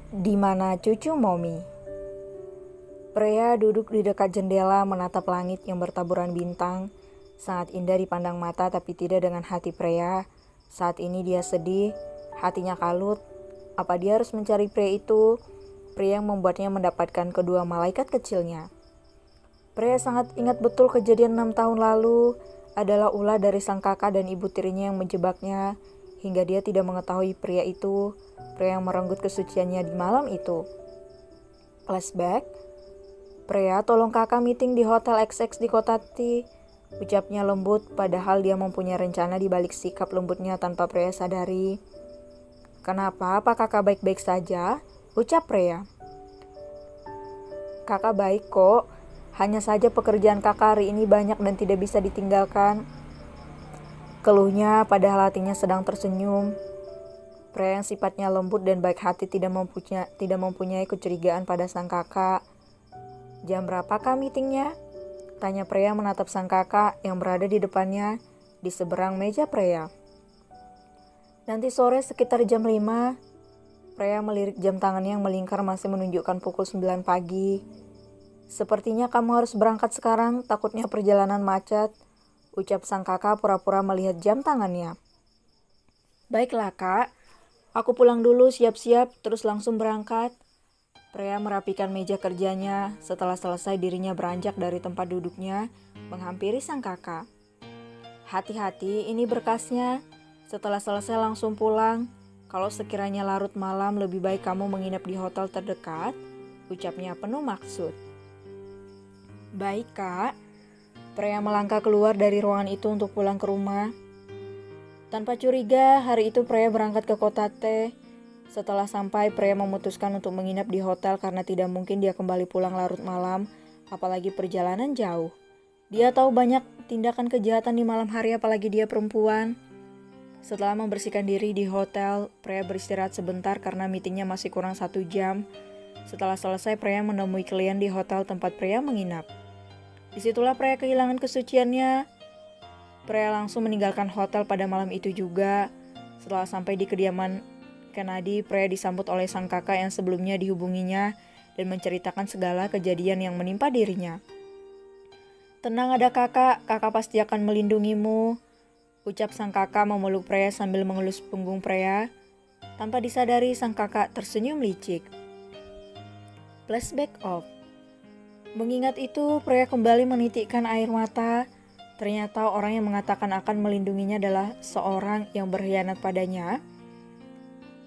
Di mana cucu Momi? Pria duduk di dekat jendela menatap langit yang bertaburan bintang. Sangat indah dipandang mata tapi tidak dengan hati pria. Saat ini dia sedih, hatinya kalut. Apa dia harus mencari pria itu? Pria yang membuatnya mendapatkan kedua malaikat kecilnya. Pria sangat ingat betul kejadian 6 tahun lalu. Adalah ulah dari sang kakak dan ibu tirinya yang menjebaknya. Hingga dia tidak mengetahui pria itu, pria yang merenggut kesuciannya di malam itu. Flashback. Pria, tolong kakak meeting di Hotel XX di kota T. Ucapnya lembut, padahal dia mempunyai rencana di balik sikap lembutnya tanpa pria sadari. Kenapa? Apa kakak baik-baik saja? Ucap pria. Kakak baik kok, hanya saja pekerjaan kakak hari ini banyak dan tidak bisa ditinggalkan. Keluhnya padahal hatinya sedang tersenyum. Pria yang sifatnya lembut dan baik hati tidak mempunyai kecurigaan pada sang kakak. Jam berapakah meetingnya? Tanya pria menatap sang kakak yang berada di depannya di seberang meja pria. Nanti sore sekitar jam 5. Pria melirik jam tangannya yang melingkar masih menunjukkan pukul 9 pagi. Sepertinya kamu harus berangkat sekarang, takutnya perjalanan macet. Ucap sang kakak pura-pura melihat jam tangannya. Baiklah kak, aku pulang dulu siap-siap terus langsung berangkat. Pria merapikan meja kerjanya. Setelah selesai dirinya beranjak dari tempat duduknya, menghampiri sang kakak. Hati-hati, ini berkasnya. Setelah selesai langsung pulang. Kalau sekiranya larut malam, lebih baik kamu menginap di hotel terdekat. Ucapnya penuh maksud. Baik kak. Pria melangkah keluar dari ruangan itu untuk pulang ke rumah. Tanpa curiga, hari itu pria berangkat ke kota T. Setelah sampai, pria memutuskan untuk menginap di hotel karena tidak mungkin dia kembali pulang larut malam, apalagi perjalanan jauh. Dia tahu banyak tindakan kejahatan di malam hari, apalagi dia perempuan. Setelah membersihkan diri di hotel, pria beristirahat sebentar karena meetingnya masih kurang 1 jam. Setelah selesai, pria menemui klien di hotel tempat pria menginap. Disitulah pria kehilangan kesuciannya. Pria langsung meninggalkan hotel pada malam itu juga. Setelah sampai di kediaman Kennedy, pria disambut oleh sang kakak yang sebelumnya dihubunginya dan menceritakan segala kejadian yang menimpa dirinya. Tenang ada kakak pasti akan melindungimu. Ucap sang kakak memeluk pria sambil mengelus punggung pria. Tanpa disadari sang kakak tersenyum licik. Flashback off. Mengingat itu, pria kembali menitikkan air mata. Ternyata orang yang mengatakan akan melindunginya adalah seorang yang berkhianat padanya.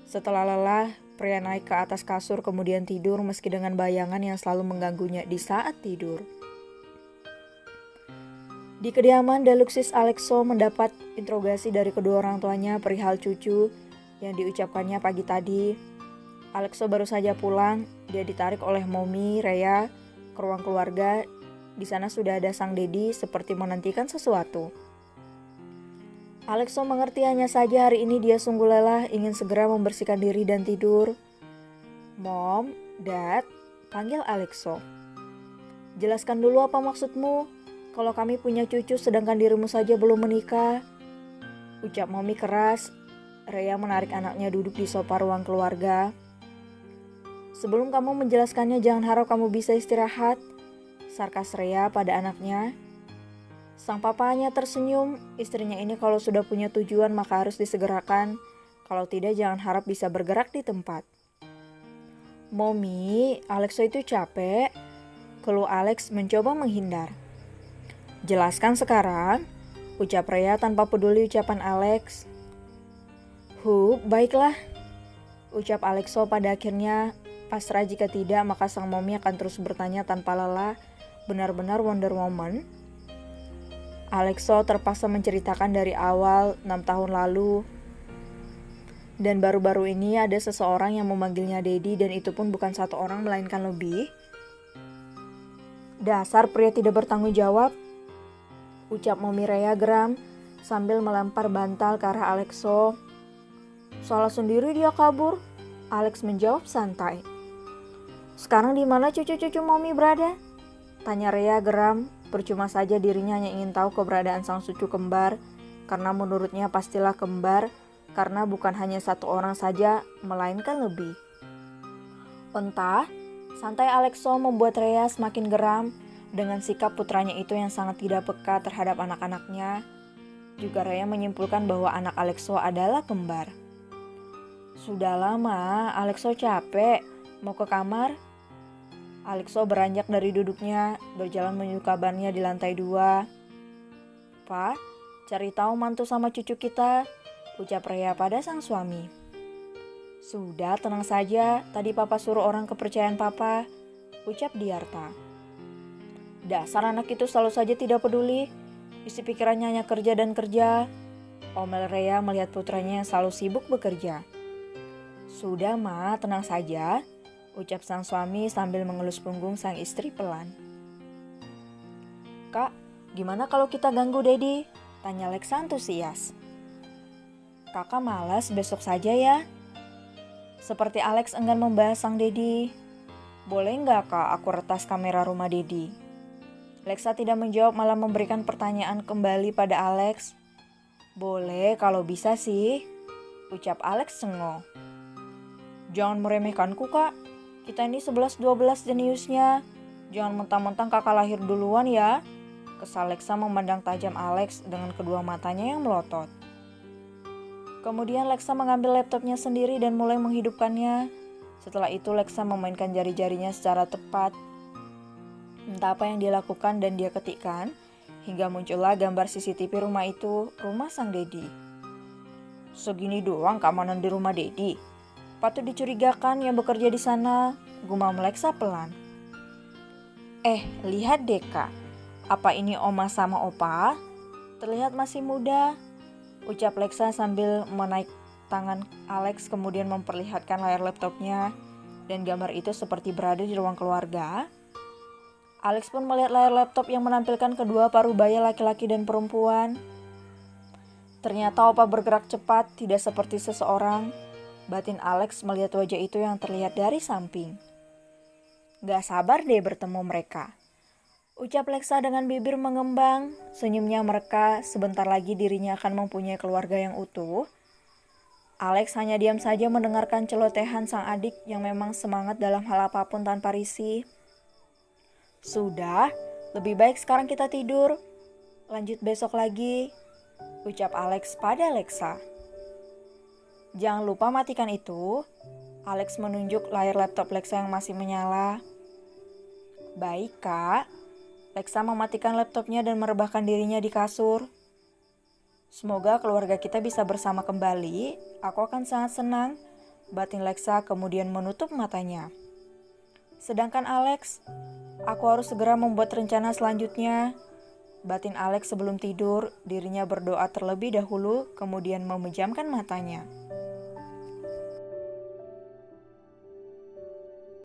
Setelah lelah, pria naik ke atas kasur kemudian tidur meski dengan bayangan yang selalu mengganggunya di saat tidur. Di kediaman Deluxis, Alexo mendapat interogasi dari kedua orang tuanya perihal cucu yang diucapkannya pagi tadi. Alexo baru saja pulang, dia ditarik oleh Momi, Rhea, ke ruang keluarga. Di sana sudah ada sang Dedi seperti menantikan sesuatu. Alexo mengerti hanya saja hari ini dia sungguh lelah, ingin segera membersihkan diri dan tidur. Mom, Dad, panggil Alexo. Jelaskan dulu apa maksudmu? Kalau kami punya cucu sedangkan dirimu saja belum menikah. Ucap Momi keras. Rhea menarik anaknya duduk di sofa ruang keluarga. Sebelum kamu menjelaskannya jangan harap kamu bisa istirahat. Sarkas Rhea pada anaknya. Sang papanya tersenyum, istrinya ini kalau sudah punya tujuan maka harus disegerakan. Kalau tidak jangan harap bisa bergerak di tempat. Momi, Alexo itu capek. Keluh Alex mencoba menghindar. Jelaskan sekarang, ucap Rhea tanpa peduli ucapan Alex. Baiklah, ucap Alexo pada akhirnya. Pasrah jika tidak maka sang Momi akan terus bertanya tanpa lelah. Benar-benar Wonder Woman. Alexo terpaksa menceritakan dari awal 6 tahun lalu. Dan baru-baru ini ada seseorang yang memanggilnya Daddy dan itu pun bukan satu orang melainkan lebih. Dasar pria tidak bertanggung jawab, ucap Momi Rhea geram. sambil melempar bantal ke arah Alexo. "Salah sendiri dia kabur," Alex menjawab santai. "Sekarang di mana cucu-cucu Mommy berada?" tanya Rhea geram. Percuma saja dirinya hanya ingin tahu keberadaan sang cucu kembar, karena menurutnya pastilah kembar, karena bukan hanya satu orang saja, melainkan lebih. Entah, santai Alexo membuat Rhea semakin geram dengan sikap putranya itu yang sangat tidak peka terhadap anak-anaknya. Juga Rhea menyimpulkan bahwa anak Alexo adalah kembar. "Sudah lama, Alexo capek, mau ke kamar?" Alexo beranjak dari duduknya, berjalan menuju kamarnya di lantai 2. "Pak, cari tahu mantu sama cucu kita," ucap Rhea pada sang suami. "Sudah, tenang saja, tadi papa suruh orang kepercayaan papa," ucap Diarta. "Dasar anak itu selalu saja tidak peduli, isi pikirannya hanya kerja dan kerja," omel Rhea melihat putranya yang selalu sibuk bekerja. "Sudah Ma, tenang saja," ucap sang suami sambil mengelus punggung sang istri pelan. "Kak, gimana kalau kita ganggu Dedi?" tanya Lexa antusias. "Kakak malas, besok saja ya." Seperti Alex enggan membahas sang Dedi. "Boleh nggak Kak aku retas kamera rumah Dedi?" Lexa tidak menjawab, malah memberikan pertanyaan kembali pada Alex. "Boleh kalau bisa sih," ucap Alex sengong. "Jangan meremehkanku Kak. Kita ini 11-12 jeniusnya. Jangan mentang-mentang kakak lahir duluan ya," kesal Lexa memandang tajam Alex dengan kedua matanya yang melotot. Kemudian Lexa mengambil laptopnya sendiri dan mulai menghidupkannya. Setelah itu Lexa memainkan jari-jarinya secara tepat. Entah apa yang dia lakukan dan dia ketikkan, hingga muncullah gambar CCTV rumah itu, rumah sang Dedi. "Segini doang keamanan di rumah Dedi? Patut dicurigakan yang bekerja di sana," gumam Lexa pelan. Lihat deh Kak, apa ini Oma sama Opa? Terlihat masih muda," ucap Lexa sambil menaik tangan Alex kemudian memperlihatkan layar laptopnya, dan gambar itu seperti berada di ruang keluarga. Alex pun melihat layar laptop yang menampilkan kedua parubaya laki-laki dan perempuan. Ternyata Opa bergerak cepat, tidak seperti seseorang. Batin Alex melihat wajah itu yang terlihat dari samping. "Gak sabar deh bertemu mereka," ucap Lexa dengan bibir mengembang. Senyumnya mereka, sebentar lagi dirinya akan mempunyai keluarga yang utuh. Alex hanya diam saja mendengarkan celotehan sang adik yang memang semangat dalam hal apapun tanpa risih. "Sudah, lebih baik sekarang kita tidur. Lanjut besok lagi," ucap Alex pada Lexa. "Jangan lupa matikan itu," Alex menunjuk layar laptop Lexa yang masih menyala. "Baik Kak." Lexa mematikan laptopnya dan merebahkan dirinya di kasur. "Semoga keluarga kita bisa bersama kembali. Aku akan sangat senang," batin Lexa kemudian menutup matanya. Sedangkan Alex, "Aku harus segera membuat rencana selanjutnya," batin Alex sebelum tidur. Dirinya berdoa terlebih dahulu kemudian memejamkan matanya.